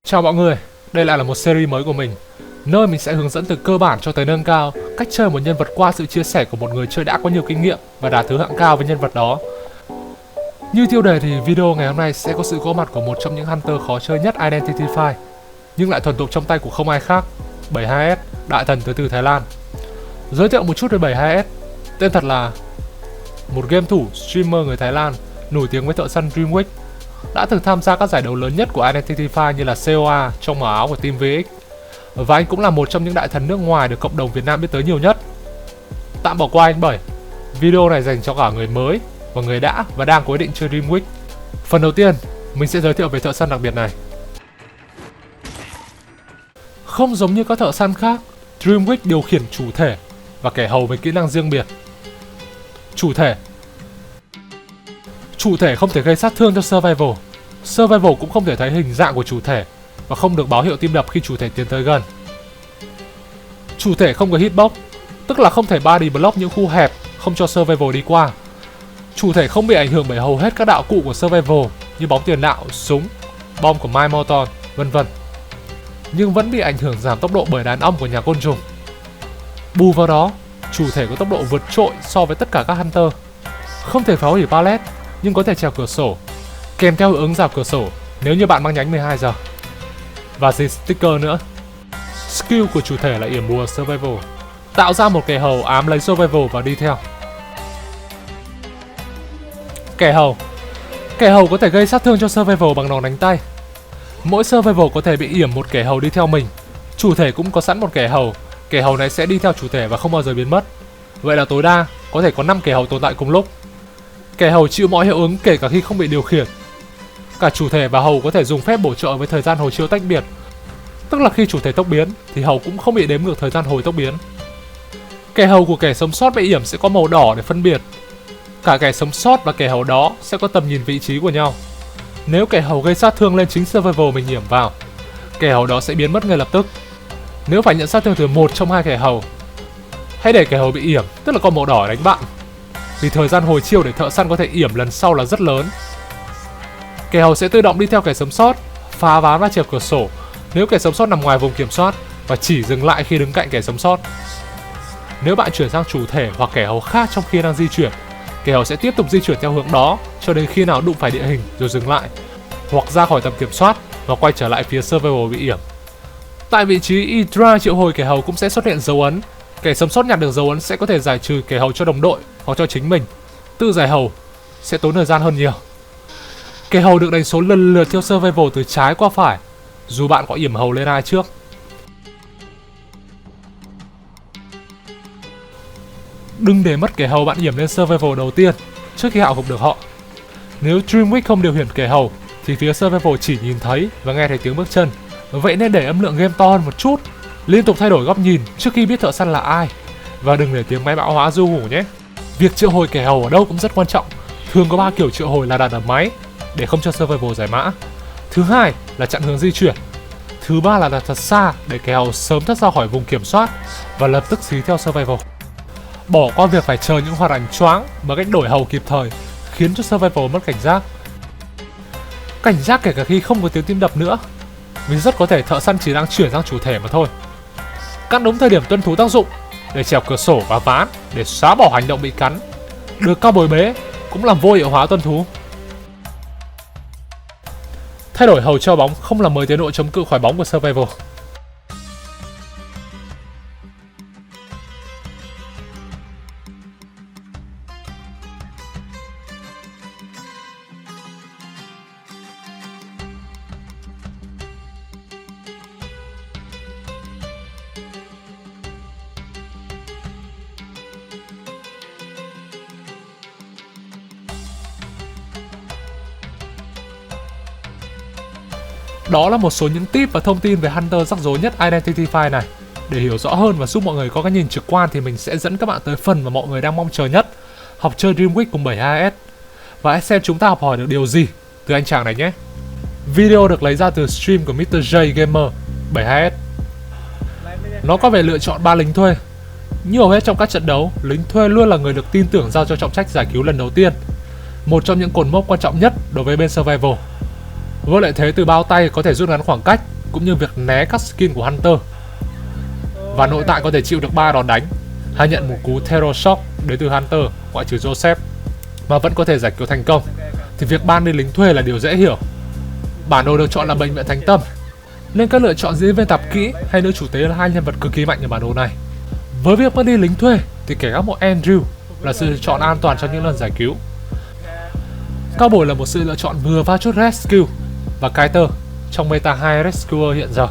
Chào mọi người, đây lại là một series mới của mình, nơi mình sẽ hướng dẫn từ cơ bản cho tới nâng cao cách chơi một nhân vật qua sự chia sẻ của một người chơi đã có nhiều kinh nghiệm và đạt thứ hạng cao với nhân vật đó. Như tiêu đề thì video ngày hôm nay sẽ có sự có mặt của một trong những hunter khó chơi nhất Identify, nhưng lại thuần thục trong tay của không ai khác, 72S, đại thần tới từ Thái Lan. Giới thiệu một chút về 72S, tên thật là một game thủ streamer người Thái Lan nổi tiếng với thợ săn Dreamwick, đã từng tham gia các giải đấu lớn nhất của Identify như là COA trong màu áo của Team VX. Và anh cũng là một trong những đại thần nước ngoài được cộng đồng Việt Nam biết tới nhiều nhất. Tạm bỏ qua anh Bảy, video này dành cho cả người mới và người đã và đang có ý định chơi Dreamwick. Phần đầu tiên, mình sẽ giới thiệu về thợ săn đặc biệt này. Không giống như các thợ săn khác, Dreamwick điều khiển chủ thể và kẻ hầu với kỹ năng riêng biệt. Chủ thể không thể gây sát thương cho Survival. Survival cũng không thể thấy hình dạng của chủ thể và không được báo hiệu tim đập khi chủ thể tiến tới gần. Chủ thể không có hitbox, tức là không thể body block những khu hẹp không cho Survival đi qua. Chủ thể không bị ảnh hưởng bởi hầu hết các đạo cụ của Survival như bóng tiền đạo, súng, bom của My Morton, vân vân. Nhưng vẫn bị ảnh hưởng giảm tốc độ bởi đàn ong của nhà côn trùng. Bù vào đó, chủ thể có tốc độ vượt trội so với tất cả các hunter. Không thể phá hủy pallet, nhưng có thể trèo cửa sổ, kèm theo hiệu ứng rào cửa sổ nếu như bạn mang nhánh 12 giờ. Và gì sticker nữa. Skill của chủ thể là yểm bùa Survival, tạo ra một kẻ hầu ám lấy Survival và đi theo. Kẻ hầu có thể gây sát thương cho Survival bằng đòn đánh tay. Mỗi Survival có thể bị yểm một kẻ hầu đi theo mình. Chủ thể cũng có sẵn một kẻ hầu này sẽ đi theo chủ thể và không bao giờ biến mất. Vậy là tối đa có thể có 5 kẻ hầu tồn tại cùng lúc. Kẻ hầu chịu mọi hiệu ứng kể cả khi không bị điều khiển. Cả chủ thể và hầu có thể dùng phép bổ trợ với thời gian hồi chiếu tách biệt, tức là khi chủ thể tốc biến thì hầu cũng không bị đếm ngược thời gian hồi tốc biến. Kẻ hầu của kẻ sống sót bị yểm sẽ có màu đỏ để phân biệt. Cả kẻ sống sót và kẻ hầu đó sẽ có tầm nhìn vị trí của nhau. Nếu kẻ hầu gây sát thương lên chính Survival mình yểm vào, kẻ hầu đó sẽ biến mất ngay lập tức. Nếu phải nhận sát thương từ một trong hai kẻ hầu, hãy để kẻ hầu bị yểm, tức là con màu đỏ đánh bạn, vì thời gian hồi chiêu để thợ săn có thể yểm lần sau là rất lớn. Kẻ hầu sẽ tự động đi theo kẻ sống sót, phá ván và trèo cửa sổ nếu kẻ sống sót nằm ngoài vùng kiểm soát, và chỉ dừng lại khi đứng cạnh kẻ sống sót. Nếu bạn chuyển sang chủ thể hoặc kẻ hầu khác trong khi đang di chuyển, kẻ hầu sẽ tiếp tục di chuyển theo hướng đó cho đến khi nào đụng phải địa hình rồi dừng lại, hoặc ra khỏi tầm kiểm soát và quay trở lại phía Survival bị yểm. Tại vị trí Hydra triệu hồi kẻ hầu cũng sẽ xuất hiện dấu ấn. Kẻ sống sót nhặt được dấu ấn sẽ có thể giải trừ kẻ hầu cho đồng đội hoặc cho chính mình. Tự giải hầu sẽ tốn thời gian hơn nhiều. Kẻ hầu được đánh số lần lượt theo Survival từ trái qua phải, dù bạn có yểm hầu lên ai trước. Đừng để mất kẻ hầu bạn yểm lên Survival đầu tiên trước khi hạ gục được họ. Nếu Dreamwick không điều khiển kẻ hầu thì phía Survival chỉ nhìn thấy và nghe thấy tiếng bước chân. Vậy nên để âm lượng game to hơn một chút, liên tục thay đổi góc nhìn trước khi biết thợ săn là ai, và đừng để tiếng máy bão hóa du ngủ nhé. Việc triệu hồi kẻ hầu ở đâu cũng rất quan trọng. Thường có 3 kiểu triệu hồi là đặt ở máy để không cho Survival giải mã. Thứ hai là chặn hướng di chuyển. Thứ ba là đặt thật xa để kẻ hầu sớm thoát ra khỏi vùng kiểm soát và lập tức xí theo Survival. Bỏ qua việc phải chờ những hoạt ảnh choáng và cách đổi hầu kịp thời khiến cho Survival mất cảnh giác. Cảnh giác kể cả khi không có tiếng tim đập nữa, vì rất có thể thợ săn chỉ đang chuyển sang chủ thể mà thôi. Cắt đúng thời điểm tuân thú tác dụng để trèo cửa sổ và ván để xóa bỏ hành động bị cắn. Được cao bồi bế cũng làm vô hiệu hóa tuân thú. Thay đổi hầu cho bóng không làm mới tiến độ chống cự khỏi bóng của Survival. Đó là một số những tip và thông tin về Hunter rắc rối nhất Identify này. Để hiểu rõ hơn và giúp mọi người có cái nhìn trực quan thì mình sẽ dẫn các bạn tới phần mà mọi người đang mong chờ nhất, học chơi Dreamwick cùng 72S. Và hãy xem chúng ta học hỏi được điều gì từ anh chàng này nhé. Video được lấy ra từ stream của Mr. J Gamer 72S. Nó có về lựa chọn 3 lính thuê. Như hầu hết trong các trận đấu, lính thuê luôn là người được tin tưởng giao cho trọng trách giải cứu lần đầu tiên, một trong những cột mốc quan trọng nhất đối với bên Survival. Với lợi thế từ bao tay có thể rút ngắn khoảng cách cũng như việc né các skill của Hunter, và nội tại có thể chịu được 3 đòn đánh hay nhận một cú Terror Shock đến từ Hunter ngoại trừ Joseph mà vẫn có thể giải cứu thành công, thì việc ban đi lính thuê là điều dễ hiểu. Bản đồ được chọn là bệnh viện Thánh Tâm, nên các lựa chọn diễn viên tạp kỹ hay nữ chủ tế là hai nhân vật cực kỳ mạnh ở bản đồ này. Với việc mất đi lính thuê thì kẻ gác mộ Andrew là sự lựa chọn an toàn trong những lần giải cứu. Cao bồi là một sự lựa chọn vừa vào chút rescue, và Kaiter trong meta 2 rescuer hiện giờ.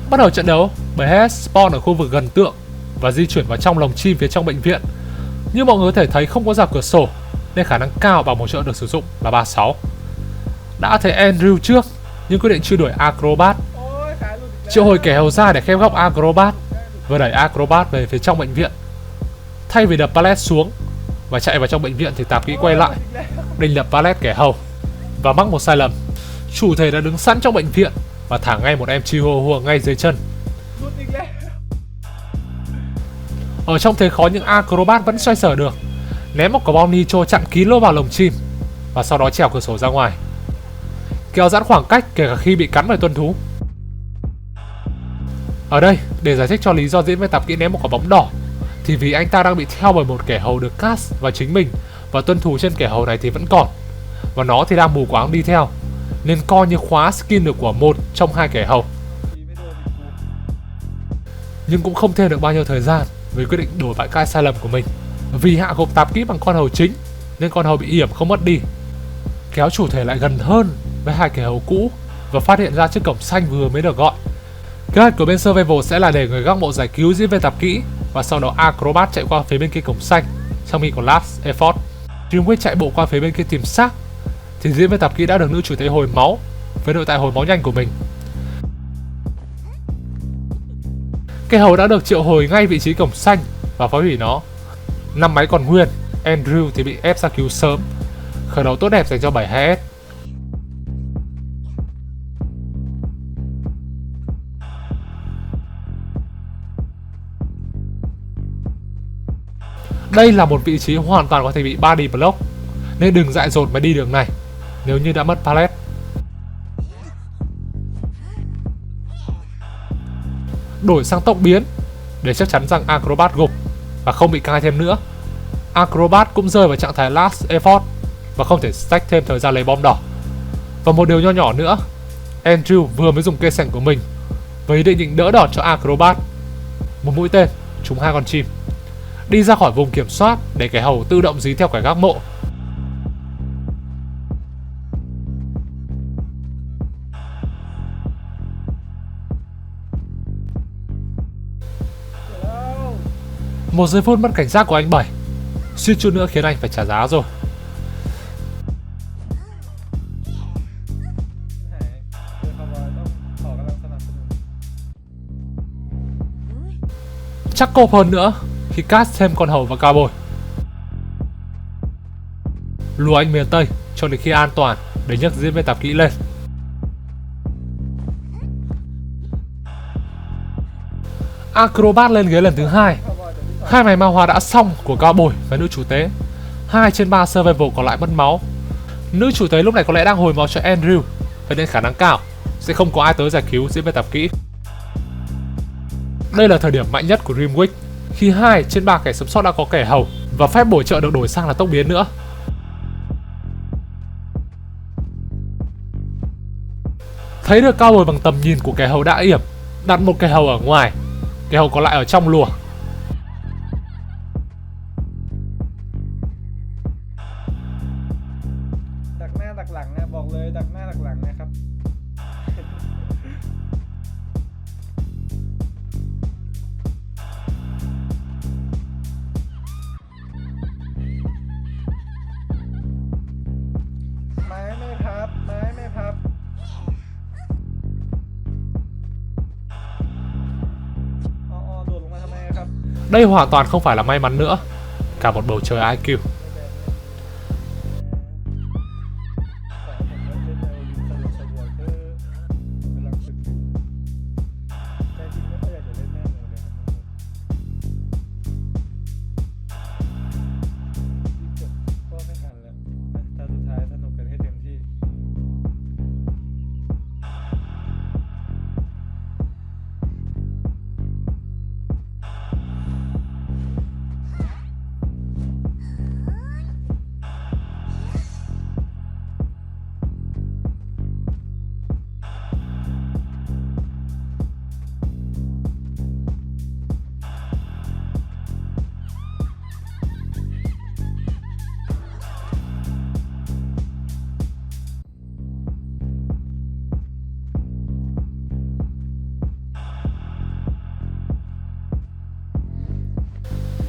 Bắt đầu trận đấu, BS spawn ở khu vực gần tượng và di chuyển vào trong lồng chim phía trong bệnh viện. Như mọi người có thể thấy không có rào cửa sổ nên khả năng cao bảo hỗ trợ được sử dụng là 36. Đã thấy Andrew trước nhưng quyết định truy đuổi Acrobat, triệu hồi kẻ hầu ra để khép góc Acrobat và đẩy Acrobat về phía trong bệnh viện. Thay vì đập pallet xuống và chạy vào trong bệnh viện thì tạp kỹ quay lại định đập pallet kẻ hầu và mắc một sai lầm. Chủ thể đã đứng sẵn trong bệnh viện và thả ngay một em Chihuahua ngay dưới chân. Ở trong thế khó nhưng Acrobat vẫn xoay sở được, ném một quả bom nitro chặn kín lỗ vào lồng chim và sau đó trèo cửa sổ ra ngoài, kéo giãn khoảng cách kể cả khi bị cắn bởi tuân thú. Ở đây, để giải thích cho lý do diễn viên tạp kỹ ném một quả bóng đỏ, thì vì anh ta đang bị theo bởi một kẻ hầu được cast và chính mình, và tuân thú trên kẻ hầu này thì vẫn còn, và nó thì đang mù quáng đi theo, nên coi như khóa skin được của một trong hai kẻ hầu. Nhưng cũng không thêm được bao nhiêu thời gian vì quyết định đổi bãi cai sai lầm của mình. Vì hạ gục tạp kỹ bằng con hầu chính nên con hầu bị yểm không mất đi, kéo chủ thể lại gần hơn với hai kẻ hầu cũ và phát hiện ra chiếc cổng xanh vừa mới được gọi. Kế hoạch của bên Survival sẽ là để người gác mộ giải cứu diễn viên tạp kỹ và sau đó Acrobat chạy qua phía bên kia cổng xanh trong khi còn Last Effort. Dreamwick chạy bộ qua phía bên kia tìm xác thì diễn viên tạp kỹ đã được nữ chủ tế hồi máu với nội tại hồi máu nhanh của mình. Kẻ hầu đã được triệu hồi ngay vị trí cổng xanh và phá hủy nó. 5 máy còn nguyên, Andrew thì bị ép ra cứu sớm. Khởi đầu tốt đẹp dành cho 72S. Đây là một vị trí hoàn toàn có thể bị body block, nên đừng dại dột mà đi đường này nếu như đã mất pallet. Đổi sang tốc biến để chắc chắn rằng Acrobat gục và không bị cai thêm nữa. Acrobat cũng rơi vào trạng thái Last Effort và không thể stack thêm thời gian lấy bom đỏ. Và một điều nho nhỏ nữa, Andrew vừa mới dùng cây sành của mình với ý định đỡ đòn cho Acrobat. Một mũi tên trúng hai con chim, đi ra khỏi vùng kiểm soát để kẻ hầu tự động dí theo kẻ gác mộ. Một giây phút mất cảnh giác của anh Bảy suýt chút nữa khiến anh phải trả giá rồi. Chắc cộp hơn nữa khi cast thêm con hầu và cao bồi. Lùa anh miền Tây cho đến khi an toàn để nhấc diễn viên tạp kỹ lên. Acrobat lên ghế lần thứ hai. Hai máy ma hóa đã xong của cao bồi và nữ chủ tế. 2 trên 3 survival còn lại mất máu. Nữ chủ tế lúc này có lẽ đang hồi máu cho Andrew, vậy nên khả năng cao sẽ không có ai tới giải cứu diễn viên tạp kỹ. Đây là thời điểm mạnh nhất của Dreamwick, khi 2 trên 3 kẻ sống sót đã có kẻ hầu và phép bổ trợ được đổi sang là tốc biến nữa. Thấy được cao bồi bằng tầm nhìn của kẻ hầu đã yểm, đặt một kẻ hầu ở ngoài, kẻ hầu còn lại ở trong lùa. Đây hoàn toàn không phải là may mắn nữa, cả một bầu trời IQ.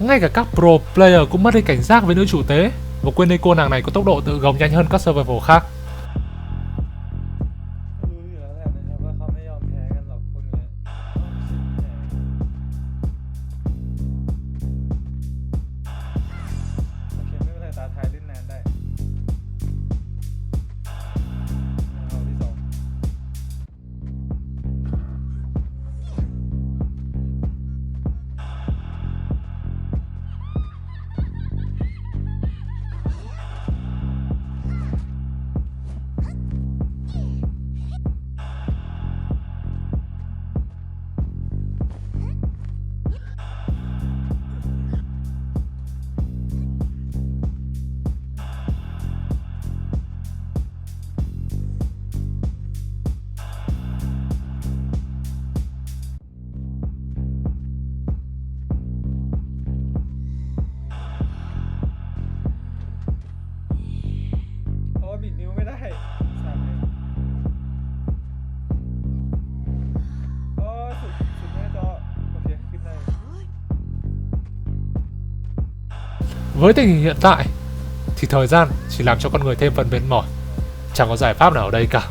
Ngay cả các pro player cũng mất đi cảnh giác với nữ chủ tế và quên đi cô nàng này có tốc độ tự gồng nhanh hơn các survival khác. รู้อยู่แล้วแหละนะครับว่าเขาไม่ยอมแพ้กันหรอกพวกเนี้ยโอเคไม่เป็นไรตาท้ายเล่นนานได้เอาที่สอง บิดนิ้วไม่ได้สั่นเลยโอ้สุดหน้าจอโอเคขึ้นได้ Với tình hình hiện tại thì thời gian chỉ làm cho con người thêm phần mệt mỏi. Chẳng có giải pháp nào ở đây cả.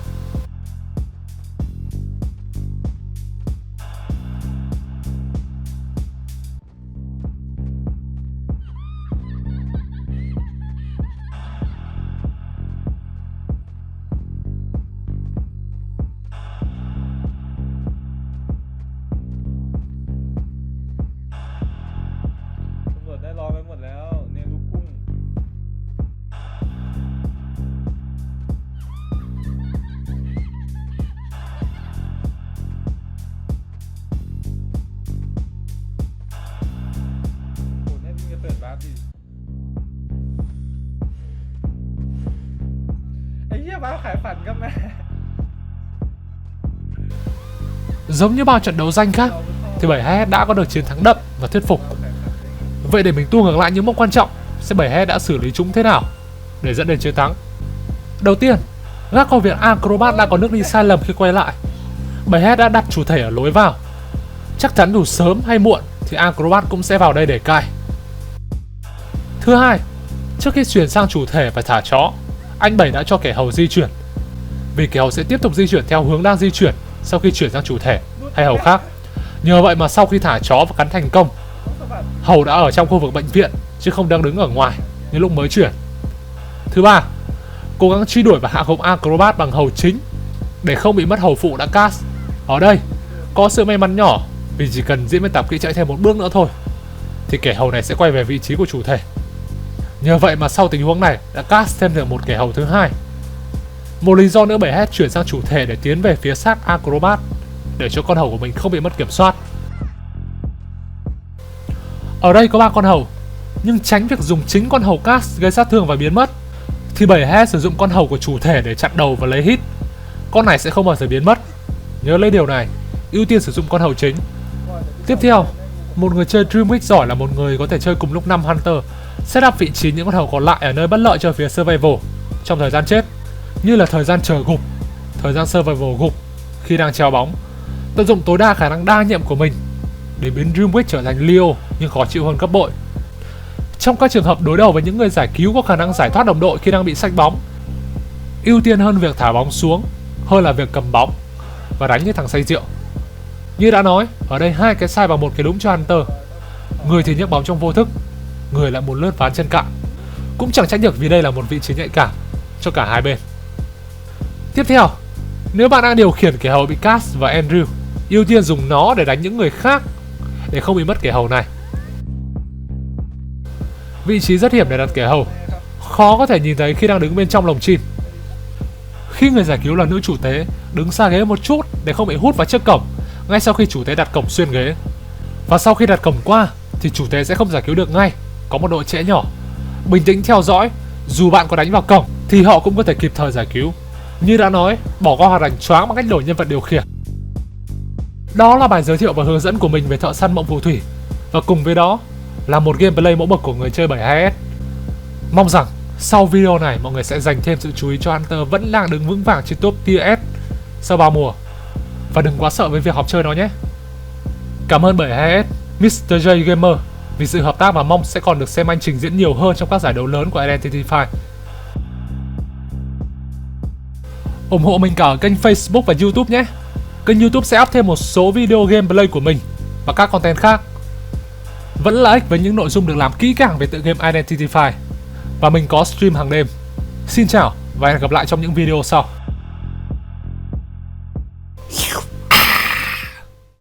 Giống như bao trận đấu danh khác thì 7HS đã có được chiến thắng đậm và thuyết phục. Vậy để mình tua ngược lại những mốc quan trọng xem 7HS đã xử lý chúng thế nào để dẫn đến chiến thắng. Đầu tiên, gác qua việc Acrobat đã có nước đi sai lầm khi quay lại. 7HS đã đặt chủ thể ở lối vào. Chắc chắn dù sớm hay muộn thì Acrobat cũng sẽ vào đây để cai. Thứ hai, trước khi chuyển sang chủ thể và thả chó, anh Bảy đã cho kẻ hầu di chuyển. Vì kẻ hầu sẽ tiếp tục di chuyển theo hướng đang di chuyển sau khi chuyển sang chủ thể hay hầu khác. Nhờ vậy mà sau khi thả chó và cắn thành công, hầu đã ở trong khu vực bệnh viện chứ không đang đứng ở ngoài như lúc mới chuyển. Thứ ba, cố gắng truy đuổi và hạ gục Acrobat bằng hầu chính để không bị mất hầu phụ đã cast. Ở đây có sự may mắn nhỏ vì chỉ cần diễn viên tạp kỹ chạy thêm một bước nữa thôi thì kẻ hầu này sẽ quay về vị trí của chủ thể. Nhờ vậy mà sau tình huống này đã cast thêm được một kẻ hầu thứ hai. Một lý do nữa 7HS chuyển sang chủ thể để tiến về phía sát Acrobat để cho con hầu của mình không bị mất kiểm soát. Ở đây có 3 con hầu, nhưng tránh việc dùng chính con hầu cast gây sát thương và biến mất thì 7HS sử dụng con hầu của chủ thể để chặn đầu và lấy hit. Con này sẽ không bao giờ biến mất. Nhớ lấy điều này, ưu tiên sử dụng con hầu chính. Tiếp theo, một người chơi Dream Week giỏi là một người có thể chơi cùng lúc 5 Hunter, setup vị trí những con hầu còn lại ở nơi bất lợi cho phía Survival trong thời gian chết, như là thời gian chờ gục, thời gian Survival gục khi đang treo bóng. Tận dụng tối đa khả năng đa nhiệm của mình để biến Dream Week trở thành Leo nhưng khó chịu hơn gấp bội. Trong các trường hợp đối đầu với những người giải cứu có khả năng giải thoát đồng đội khi đang bị xách bóng, ưu tiên hơn việc thả bóng xuống hơn là việc cầm bóng và đánh như thằng say rượu. Như đã nói, ở đây hai cái sai và một cái đúng cho Hunter. Người thì nhấc bóng trong vô thức, người lại muốn lướt ván chân cạn. Cũng chẳng trách được vì đây là một vị trí nhạy cảm cho cả hai bên. Tiếp theo, nếu bạn đang điều khiển kẻ hầu bị cast và Andrew, ưu tiên dùng nó để đánh những người khác để không bị mất kẻ hầu này. Vị trí rất hiểm để đặt kẻ hầu, khó có thể nhìn thấy khi đang đứng bên trong lồng chim. Khi người giải cứu là nữ chủ tế, đứng xa ghế một chút để không bị hút vào trước cổng ngay sau khi chủ tế đặt cổng xuyên ghế. Và sau khi đặt cổng qua thì chủ tế sẽ không giải cứu được ngay, có một độ trễ nhỏ. Bình tĩnh theo dõi, dù bạn có đánh vào cổng thì họ cũng có thể kịp thời giải cứu. Như đã nói, bỏ qua hoạt đánh choáng bằng cách đổi nhân vật điều khiển. Đó là bài giới thiệu và hướng dẫn của mình về Thợ Săn Mộng Phù Thủy, và cùng với đó là một gameplay mẫu mực của người chơi 72S. Mong rằng sau video này mọi người sẽ dành thêm sự chú ý cho Hunter vẫn đang đứng vững vàng trên top tier S sau 3 mùa, và đừng quá sợ với việc học chơi nó nhé. Cảm ơn 72S, Mr. J Gamer vì sự hợp tác và mong sẽ còn được xem anh trình diễn nhiều hơn trong các giải đấu lớn của Identify. Ủng hộ mình cả ở kênh Facebook và YouTube nhé. Kênh YouTube sẽ up thêm một số video gameplay của mình và các content khác. Vẫn là ích với những nội dung được làm kỹ càng về tựa game Identify. Và mình có stream hàng đêm. Xin chào và hẹn gặp lại trong những video sau.